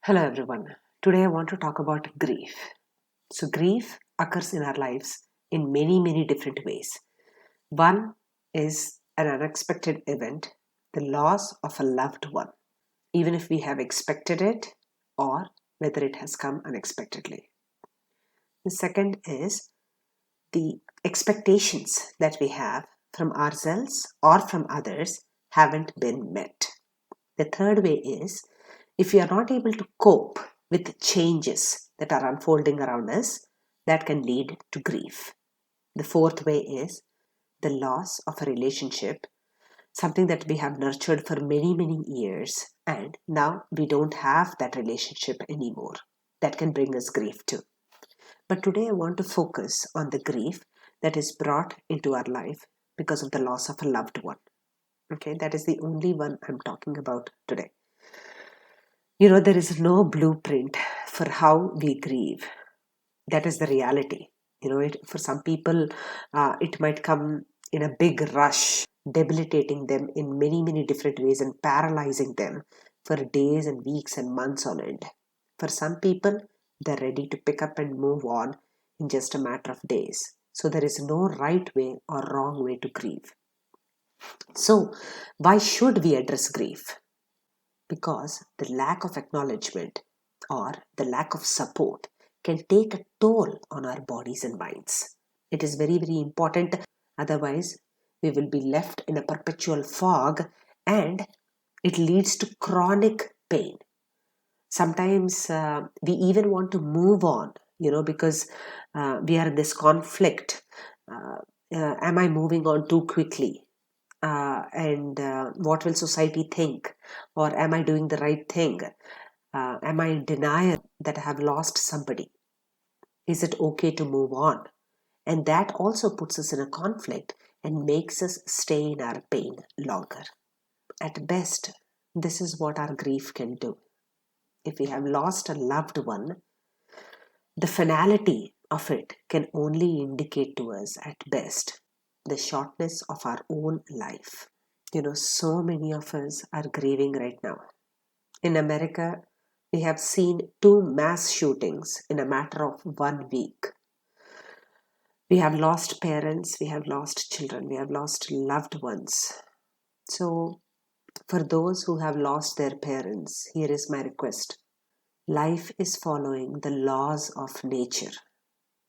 Hello everyone. Today I want to talk about grief. So grief occurs in our lives in many different ways. One is an unexpected event, the loss of a loved one, even if we have expected it or whether it has come unexpectedly. The second is the expectations that we have from ourselves or from others haven't been met. The third way is if we are not able to cope with changes that are unfolding around us, that can lead to grief. The fourth way is the loss of a relationship, something that we have nurtured for many years, and now we don't have that relationship anymore. That can bring us grief too. But today I want to focus on the grief that is brought into our life because of the loss of a loved one. Okay, that is the only one I'm talking about today. There is no blueprint for how we grieve. That is the reality. For some people, it might come in a big rush, debilitating them in many different ways and paralyzing them for days and weeks and months on end. For some people, they're ready to pick up and move on in just a matter of days. So there is no right way or wrong way to grieve. So, why should we address grief? Because the lack of acknowledgement or the lack of support can take a toll on our bodies and minds. It is very important, otherwise, we will be left in a perpetual fog and it leads to chronic pain. Sometimes we even want to move on, because we are in this conflict. Am I moving on too quickly? And what will society think? Or am I doing the right thing? Am I in denial that I have lost somebody? Is it okay to move on? And that also puts us in a conflict and makes us stay in our pain longer. At best, this is what our grief can do. If we have lost a loved one, the finality of it can only indicate to us at best the shortness of our own life. So many of us are grieving right now. In America, we have seen 2 mass shootings in a matter of 1 week. We have lost parents, we have lost children, we have lost loved ones. So, for those who have lost their parents, here is my request. Life is following the laws of nature.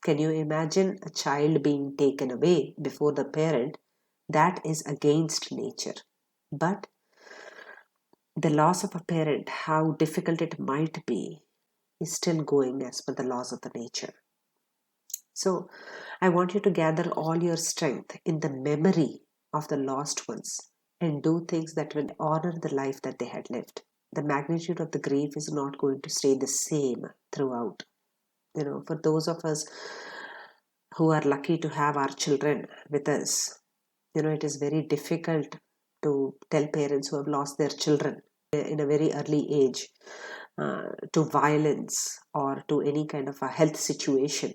Can you imagine a child being taken away before the parent? That is against nature. But the loss of a parent, how difficult it might be, is still going as per the laws of the nature. So, I want you to gather all your strength in the memory of the lost ones and do things that will honor the life that they had lived. The magnitude of the grief is not going to stay the same throughout. For those of us who are lucky to have our children with us, it is very difficult to tell parents who have lost their children in a very early age to violence or to any kind of a health situation.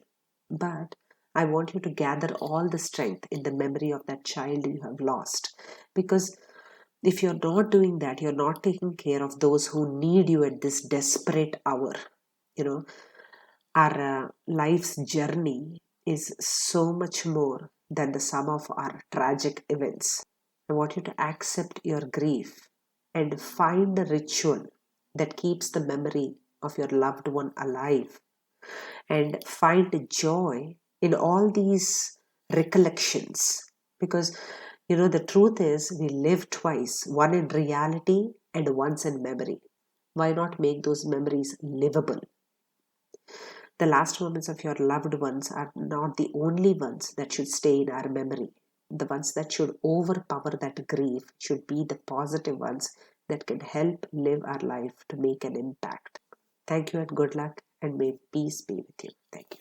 But I want you to gather all the strength in the memory of that child you have lost. Because if you're not doing that, you're not taking care of those who need you at this desperate hour. Our life's journey is so much more than the sum of our tragic events. I want you to accept your grief and find a ritual that keeps the memory of your loved one alive and find joy in all these recollections. Because, the truth is we live twice, one in reality and once in memory. Why not make those memories livable? The last moments of your loved ones are not the only ones that should stay in our memory. The ones that should overpower that grief should be the positive ones that can help live our life to make an impact. Thank you and good luck, and may peace be with you. Thank you.